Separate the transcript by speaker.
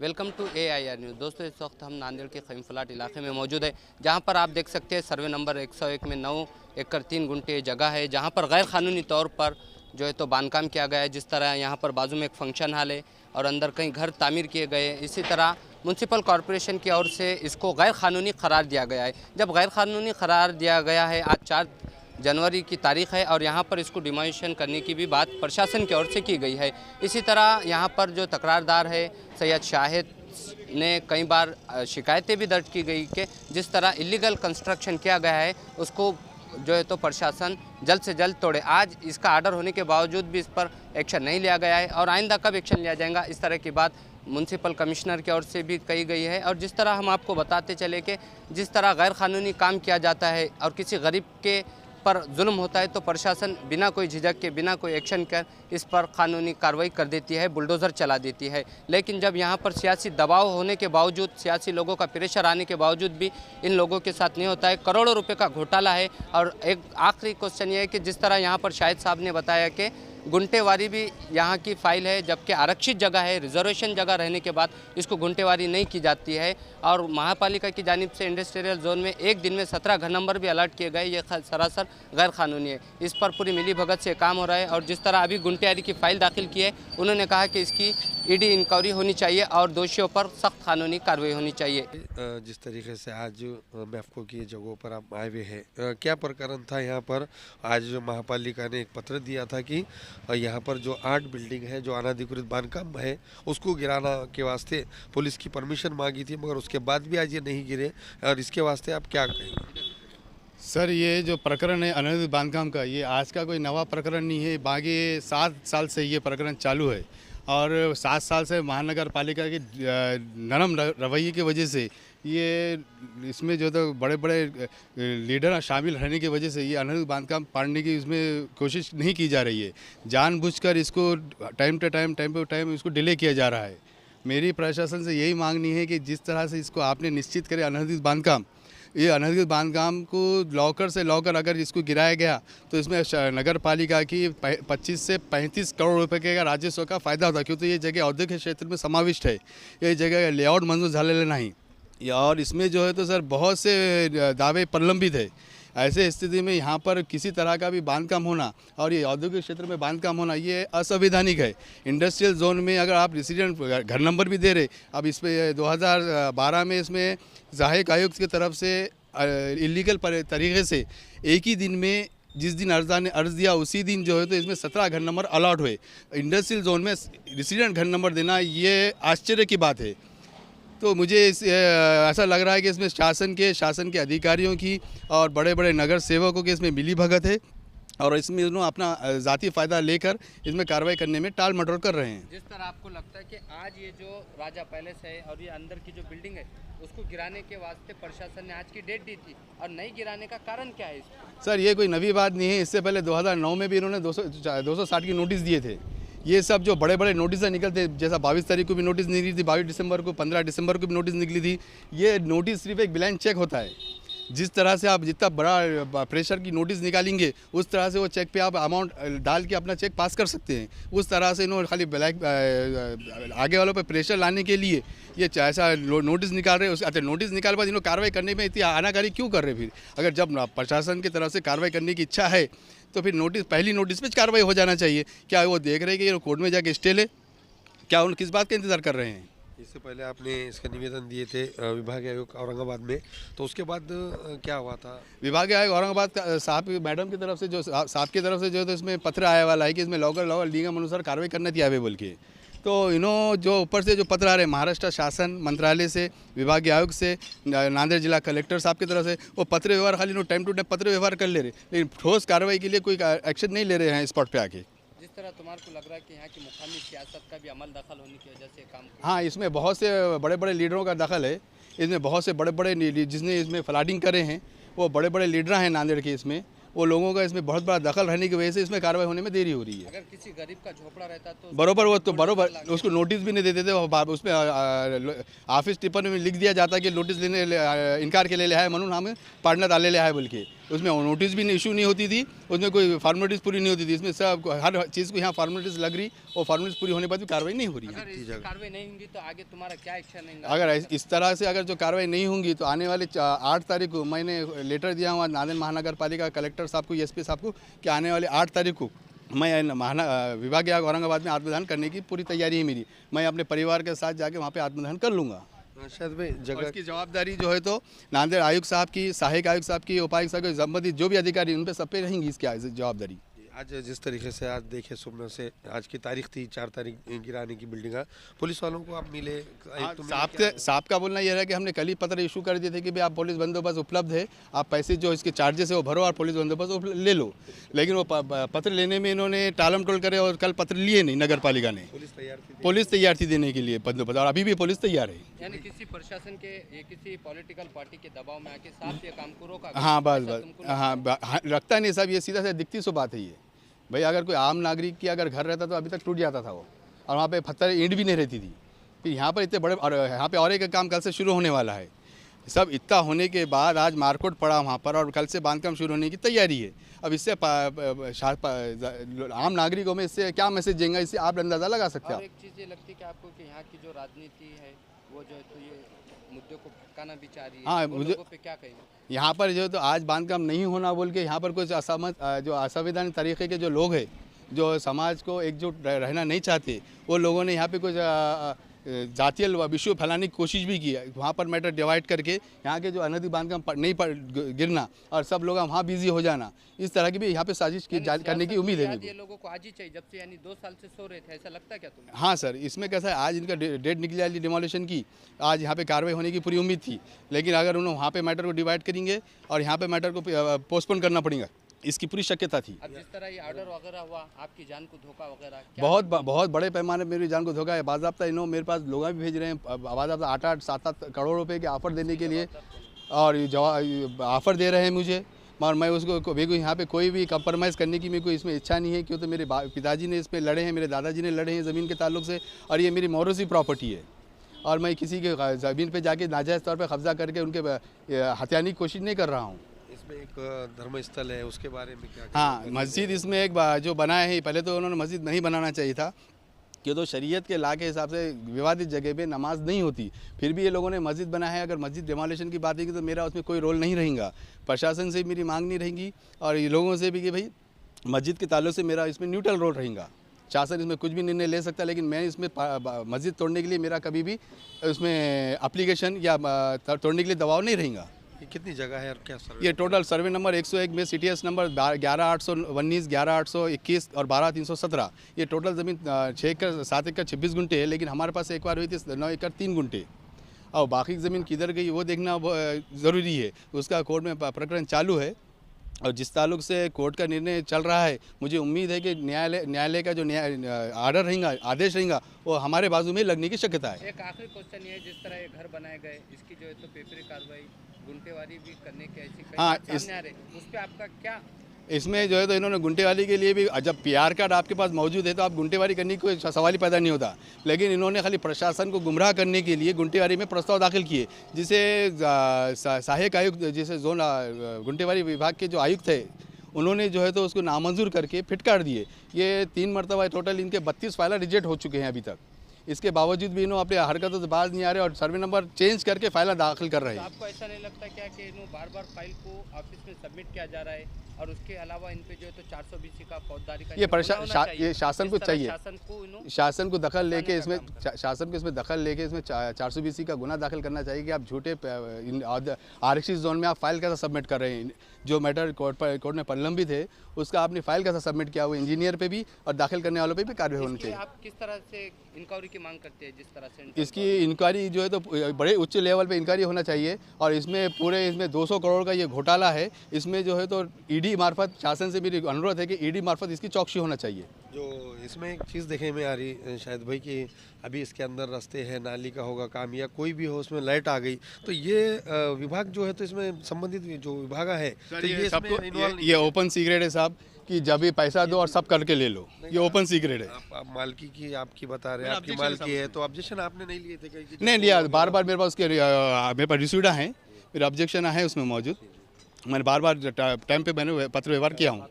Speaker 1: Welcome to AIR news. दोस्तों, इस वक्त हम नांदेड़ के खैम फलाट इलाके में मौजूद है, जहां पर आप देख सकते हैं सर्वे नंबर 101 में 9 एकड़ 3 गुंठे जगह है, जहां पर गैर कानूनी तौर पर जो है तो बांधकाम किया गया है। जिस तरह यहां पर बाजू में एक फंक्शन हॉल है और अंदर कई घर तामीर किए गए हैं। इसी तरह म्यूनसिपल कॉरपोरेशन की ओर से इसको गैर कानूनी करार दिया गया है। जब गैर कानूनी करार दिया गया है, आज 4 जनवरी की तारीख है और यहाँ पर इसको डिमोलिशन करने की भी बात प्रशासन की ओर से की गई है। इसी तरह यहाँ पर जो तकरारदार है सैयद शाहिद ने कई बार शिकायतें भी दर्ज की गई कि जिस तरह इलीगल कंस्ट्रक्शन किया गया है उसको जो है तो प्रशासन जल्द से जल्द तोड़े। आज इसका आर्डर होने के बावजूद भी इस पर एक्शन नहीं लिया गया है और आइंदा कब एक्शन लिया जाएगा, इस तरह की बात म्यूनसिपल कमिश्नर की ओर से भी कही गई है। और जिस तरह हम आपको बताते चले कि जिस तरह गैर कानूनी काम किया जाता है और किसी गरीब के पर जुल्म होता है तो प्रशासन बिना कोई झिझक के, बिना कोई एक्शन कर इस पर कानूनी कार्रवाई कर देती है, बुलडोज़र चला देती है। लेकिन जब यहाँ पर सियासी दबाव होने के बावजूद, सियासी लोगों का प्रेशर आने के बावजूद भी इन लोगों के साथ नहीं होता है। करोड़ों रुपए का घोटाला है। और एक आखिरी क्वेश्चन ये है कि जिस तरह यहाँ पर शाहिद साहब ने बताया कि गुंटेवारी भी यहाँ की फ़ाइल है, जबकि आरक्षित जगह है, रिजर्वेशन जगह रहने के बाद इसको गुंटेवारी नहीं की जाती है। और महापालिका की जानिब से इंडस्ट्रियल जोन में एक दिन में 17 घर नंबर भी अलर्ट किए गए। ये सरासर गैर कानूनी है। इस पर पूरी मिली भगत से काम हो रहा है। और जिस तरह अभी गुंटेवारी की फ़ाइल दाखिल की है, उन्होंने कहा कि इसकी ईडी इंक्वायरी होनी चाहिए और दोषियों पर सख्त कानूनी कार्रवाई होनी चाहिए।
Speaker 2: जिस तरीके से आज मैफको की जगहों पर आप आए हुए हैं, क्या प्रकरण था यहाँ पर? आज महापालिका ने एक पत्र दिया था कि यहाँ पर जो 8 बिल्डिंग है, जो अनाधिकृत बांधकाम है, उसको गिराना के वास्ते पुलिस की परमिशन मांगी थी, मगर उसके बाद भी आज ये नहीं गिरे। और इसके वास्ते आप क्या कहेंगे?
Speaker 3: सर, ये जो प्रकरण है अनधिकृत बांधकाम का, ये आज का कोई नवा प्रकरण नहीं है। बाकी 7 साल से ये प्रकरण चालू है और 7 साल से महानगर पालिका के नरम रवैये की वजह से ये इसमें जो तो बड़े बड़े लीडर शामिल रहने की वजह से ये अनधिकृत बांधकाम पाड़ने की इसमें कोशिश नहीं की जा रही है। जानबूझकर इसको टाइम टू टाइम इसको डिले किया जा रहा है। मेरी प्रशासन से यही मांगनी है कि जिस तरह से इसको आपने निश्चित करे अनधिकृत बांधकाम, ये अनधिकृत बांधकाम को लॉकर से लॉकर अगर इसको गिराया गया तो इसमें नगर पालिका की 25 से 35 करोड़ रुपए के राजस्व का फायदा होता, क्योंकि ये जगह औद्योगिक क्षेत्र में समाविष्ट है। ये जगह लेआउट मंजूर झालेला नहीं और इसमें जो है तो सर बहुत से दावे प्रलंबित है। ऐसे स्थिति में यहाँ पर किसी तरह का भी बांधकाम होना और ये औद्योगिक क्षेत्र में बांधकाम होना ये असंवैधानिक है। इंडस्ट्रियल जोन में अगर आप रेसिडेंट घर नंबर भी दे रहे, अब इस पे 2012 में इसमें सहायक आयुक्त की तरफ से इलीगल तरीके से एक ही दिन में जिस दिन अर्जदार ने अर्ज दिया उसी दिन जो है तो इसमें 17 घर नंबर अलॉट हुए। इंडस्ट्रियल जोन में रेसिडेंट घर नंबर देना ये आश्चर्य की बात है। तो मुझे ऐसा लग रहा है कि इसमें शासन के अधिकारियों की और बड़े बड़े नगर सेवकों की इसमें मिली भगत है और इसमें उन्होंने अपना ज़ाती फ़ायदा लेकर इसमें कार्रवाई करने में टाल मटोल कर रहे हैं।
Speaker 1: जिस तरह आपको लगता है कि आज ये जो राजा पैलेस है और ये अंदर की जो बिल्डिंग है उसको गिराने के वास्ते प्रशासन ने आज की डेट दी थी और नहीं गिराने का कारण क्या है इसको?
Speaker 3: सर, ये कोई नई बात नहीं है। इससे पहले 2009 में भी इन्होंने 260 की नोटिस दिए थे। ये सब जो बड़े बड़े नोटिस निकलते, जैसा 22 तारीख को भी नोटिस निकली थी, 22 दिसंबर को, 15 दिसंबर को भी नोटिस निकली थी। ये नोटिस सिर्फ एक ब्लैंक चेक होता है। जिस तरह से आप जितना बड़ा प्रेशर की नोटिस निकालेंगे उस तरह से वो चेक पे आप अमाउंट डाल के अपना चेक पास कर सकते हैं। उस तरह से इन्होंने खाली ब्लैक आगे वालों पे प्रेशर लाने के लिए ये ऐसा नोटिस निकाल रहे हैं। अच्छा, नोटिस निकाल बाद इन्होंने कार्रवाई करने में इतनी आनाकानी क्यों कर रहे? फिर अगर जब प्रशासन की तरफ से कार्रवाई करने की इच्छा है तो फिर पहली नोटिस पे कार्रवाई हो जाना चाहिए। क्या वो देख रहे हैं कि ये कोर्ट में जाके स्टे ले? क्या उन किस बात का इंतज़ार कर रहे हैं?
Speaker 2: इससे पहले आपने इसका निवेदन दिए थे विभागीय आयोग औरंगाबाद में, तो उसके बाद क्या हुआ था?
Speaker 3: विभागीय आयोग औरंगाबाद का साहब मैडम की तरफ से जो साहब की तरफ से जो है तो इसमें पत्र आया वाला है कि इसमें लॉकर नियम अनुसार कार्रवाई करना थी आवे बोल के। तो इन्हों जो ऊपर से जो पत्र आ रहे महाराष्ट्र शासन मंत्रालय से, विभागीय आयोग से, नांदेड़ जिला कलेक्टर साहब की तरफ से, वो पत्र व्यवहार खाली टाइम टू टाइम पत्र व्यवहार कर ले रहे, लेकिन ठोस कार्रवाई के लिए कोई एक्शन नहीं ले रहे हैं स्पॉट पे आके।
Speaker 1: जिस तरह तुम्हारे को लग रहा है कि यहाँ की मुकामी सियासत का भी अमल दखल होने की वजह से काम।
Speaker 3: हाँ, इसमें बहुत से बड़े बड़े लीडरों का दखल है। इसमें बहुत से बड़े बड़े जिसने इसमें फ्लडिंग करे हैं वो बड़े बड़े लीडर हैं नांदेड़ के। इसमें वो लोगों का इसमें बहुत बड़ा दखल रहने की वजह से इसमें कार्रवाई होने में देरी हो रही है।
Speaker 1: अगर किसी गरीब का झोपड़ा रहता तो
Speaker 3: बरोबर उसको नोटिस भी नहीं देते थे। उसमें ऑफिस टिप्पणी में लिख दिया जाता कि नोटिस लेने इनकार केलेले आहे म्हणून आम्ही पाडण्यात आलेले आहे बोल के। उसमें नोटिस भी इशू नहीं होती थी, उसमें कोई फॉर्मेलिटीज़ पूरी नहीं होती थी। इसमें सब हर चीज़ को यहाँ फॉर्मेलिटीज़ लग रही और फॉर्मेलिटीज़ पूरी होने के बाद भी कार्रवाई नहीं हो रही है।
Speaker 1: अगर इस कार्रवाई नहीं होंगी तो आगे तुम्हारा क्या एक्शन है?
Speaker 3: अगर इस तरह से अगर जो कार्रवाई नहीं होंगी तो आने वाले 8 तारीख को मैंने लेटर दिया हुआ नांदेड़ महानगर पालिका कलेक्टर साहब को, एसपी साहब को, कि आने वाले 8 तारीख को मैं विभागीय औरंगाबाद में आत्मदान करने की पूरी तैयारी है मेरी। मैं अपने परिवार के साथ जाके वहाँ पे आत्मदान कर लूँगा।
Speaker 2: शायद भाई
Speaker 3: और
Speaker 2: जगह
Speaker 3: इसकी जवाबदारी जो है तो नांदेड़ आयुक्त साहब की, सहायक आयुक्त साहब की, उपायुक्त साहब की, संबंधित जो भी अधिकारी उन पे सब पे रहेंगी इसकी जवाबदारी।
Speaker 2: आज जिस तरीके से आज देखे सुबह से आज की तारीख थी 4 तारीख गिराने की बिल्डिंग, पुलिस वालों को आप मिले?
Speaker 3: साहब का बोलना यह है कि हमने कल ही पत्र इशू कर दिए थे कि भाई आप पुलिस बंदोबस्त उपलब्ध है, आप पैसे जो इसके चार्जेस है वो भरो और पुलिस बंदोबस्त ले लो। लेकिन वो पत्र लेने में इन्होंने टालम टोल करे और कल पत्र लिए नहीं नगर पालिका ने। पुलिस तैयार थी देने के लिए बंदोबस्त, और अभी भी पुलिस तैयार है।
Speaker 1: यानी किसी प्रशासन के या किसी पॉलिटिकल पार्टी के दबाव में आके साहब ये काम को रोका?
Speaker 3: हाँ बस हाँ, लगता नहीं साहब, ये सीधा से दिखती सो बात है ये। भाई अगर कोई आम नागरिक की अगर घर रहता तो अभी तक टूट जाता था वो, और वहाँ पे पत्थर ईंट भी नहीं रहती थी। फिर यहाँ पर इतने बड़े, और यहाँ पे और एक काम कल से शुरू होने वाला है। सब इतना होने के बाद आज मारकोट पड़ा वहाँ पर, और कल से बांधकाम शुरू होने की तैयारी है। अब इससे आम नागरिकों में इससे क्या मैसेज देंगे, इससे आप अंदाज़ा लगा सकते हैं।
Speaker 1: एक चीज़ ये लगती है कि आपको कि यहाँ की जो राजनीति है वो जो है तो ये मुद्दों को भटकाना भी चाह रही है।
Speaker 3: हाँ,
Speaker 1: मुझे पे क्या कहेंगे?
Speaker 3: यहाँ पर जो तो आज बांधकाम नहीं होना बोल के यहाँ पर कुछ जो असंवैधानिक तरीके के जो लोग हैं, जो समाज को एकजुट रहना नहीं चाहते, वो लोगों ने यहाँ पे कुछ जातीय विषय फैलाने की कोशिश भी की है। वहाँ पर मैटर डिवाइड करके यहाँ के जो अनधिकृत बांधकाम नहीं गिरना और सब लोग वहाँ बिजी हो जाना, इस तरह की भी यहाँ पे साजिश करने की उम्मीद है।
Speaker 1: ये लोगों को आज ही चाहिए, जब से यानी 2 साल से सो रहे थे, ऐसा लगता है क्या तुम्हें?
Speaker 3: हाँ सर, इसमें कैसा है, आज इनका डेट निकली आई डिमोलिशन की, आज यहाँ पे कार्रवाई होने की पूरी उम्मीद थी। लेकिन अगर उन्होंने वहाँ पे मैटर को डिवाइड करेंगे और यहाँ पे मैटर को पोस्टपोन करना पड़ेगा, इसकी पूरी शक्यता थी।
Speaker 1: अब जिस तरह ये ऑर्डर वगैरह हुआ, आपकी जान को धोखा वगैरह
Speaker 3: बहुत बड़े पैमाने पर मेरी जान को धोखा है। बाज़ाब्ता इन्होंने मेरे पास लोग भी भेज रहे हैं, बाज़ाब्ता 8-8, 7-7 करोड़ रुपए के ऑफर देने के लिए, और ऑफर दे रहे हैं मुझे। और मैं उसको भी यहाँ पे कोई भी कंप्रोमाइज़ करने की मेरी कोई इसमें इच्छा नहीं है, क्यों तो मेरे पिताजी ने इस पर लड़े हैं, मेरे दादाजी ने लड़े हैं ज़मीन के ताल्लुक से, और ये मेरी मौरूसी प्रॉपर्टी है। और मैं किसी के ज़मीन पे जाके नाजायज़ तौर पे कब्जा करके उनके हत्याने की कोशिश नहीं कर रहा हूँ।
Speaker 2: इसमें एक धर्मस्थल है, उसके बारे में क्या?
Speaker 3: हाँ, मस्जिद इसमें एक जो बनाया है, पहले तो उन्होंने मस्जिद नहीं बनाना चाहिए था, कि तो शरीयत के ला के हिसाब से विवादित जगह पे नमाज नहीं होती, फिर भी ये लोगों ने मस्जिद बनाया है। अगर मस्जिद डिमोलिशन की बात है तो मेरा उसमें कोई रोल नहीं रहेगा, प्रशासन से मेरी मांग नहीं रहेगी, और ये लोगों से भी कि भाई मस्जिद के ताल्लुक से मेरा इसमें न्यूट्रल रोल रहेगा। शासन इसमें कुछ भी निर्णय ले सकता है, लेकिन मैं इसमें मस्जिद तोड़ने के लिए मेरा कभी भी उसमें एप्लीकेशन या तोड़ने के लिए दबाव नहीं रहेगा।
Speaker 2: ये कितनी जगह है और क्या सर्वे?
Speaker 3: ये टोटल सर्वे नंबर 101 में CTS नंबर 11819, 11821 और 12317, ये टोटल ज़मीन 6 एकड़ 7 एकड़ 26 गुंटे है। लेकिन हमारे पास एक बार हुई थी 9 एकड़ 3 गुंटे, और बाकी ज़मीन किधर गई वो देखना ज़रूरी है। उसका कोर्ट में प्रकरण चालू है, और जिस ताल्लुक से कोर्ट का निर्णय चल रहा है, मुझे उम्मीद है कि न्यायालय का जो आर्डर रहेगा, आदेश रहेगा, वो हमारे बाजू में लगने की शक्यता है।
Speaker 1: एक आखिरी क्वेश्चन ये है, जिस तरह ये घर बनाए गए, इसकी जो है तो पेपरी कार्रवाई, गुंटेवारी भी करने के ऐसी कई सामने आ रहे, उस पर आपका क्या?
Speaker 3: इसमें जो है तो इन्होंने गुंटेवारी के लिए भी, जब PR कार्ड आपके पास मौजूद है तो आप गुंटेवारी करने की कोई सवाल ही पैदा नहीं होता। लेकिन इन्होंने खाली प्रशासन को गुमराह करने के लिए गुंटेवारी में प्रस्ताव दाखिल किए, जिसे सहायक आयुक्त, जिसे जोन गुंटेवारी विभाग के जो आयुक्त है, उन्होंने जो है तो उसको नामंजूर करके फिटकार दिए। ये 3 मरतबा टोटल इनके 32 फाइल रिजेक्ट हो चुके हैं अभी तक। इसके बावजूद भी इन्होंने अपने हरकतों से बाज नहीं आ रहे और सर्वे नंबर चेंज करके फाइल दाखिल कर रहे हैं।
Speaker 1: तो आपको ऐसा नहीं लगता क्या कि इन्होंने बार-बार फाइल को ऑफिस में सबमिट किया जा रहा है, और उसके अलावा इन पे जो है तो 420 का फौजदारी का
Speaker 3: ये शासन को चाहिए, शासन को दखल लेके इसमें, शासन को इसमें दखल लेके इसमें 420 का गुना दाखिल करना चाहिए कि आप झूठे आरक्षित जोन में आप फाइल कैसा सबमिट कर रहे हैं। जो मैटर कोर्ट में प्रलंबित है, उसका आपने फाइल कैसा सबमिट किया, वो इंजीनियर पे भी और दाखिल करने वालों पे भी कार्रवाई होनी चाहिए।
Speaker 1: आप किस तरह से इंक्वायरी की मांग करते हैं? जिस तरह से
Speaker 3: इसकी इंक्वायरी जो है तो बड़े उच्च लेवल पे इंक्वायरी होना चाहिए, और इसमें पूरे इसमें 200 करोड़ का ये घोटाला है, इसमें जो है तो ED मार्फत, शासन से मेरी अनुरोध है कि ED मार्फत इसकी चौकसी होना चाहिए।
Speaker 2: जो इसमें एक चीज़ देखने में आ रही शायद भाई कि अभी इसके अंदर रास्ते हैं, नाली का होगा काम या कोई भी हो, उसमें लाइट आ गई तो ये विभाग जो है तो इसमें संबंधित जो विभाग है तो ये
Speaker 3: सबको ये ओपन सीक्रेट है साहब, कि जब भी पैसा दो और सब करके ले लो, ये ओपन सीक्रेट है।
Speaker 2: आप मालकी की आपकी बता रहे हैं, आपकी मालकी है, तो ऑब्जेक्शन आपने नहीं लिए थे? कहीं
Speaker 3: नहीं लिया, बार बार मेरे पास उसके मेरे पास रिसीव्ड है, मेरा ऑब्जेक्शन है उसमें मौजूद, मैंने बार बार टाइम पे मैंने पत्र व्यवहार किया हूँ।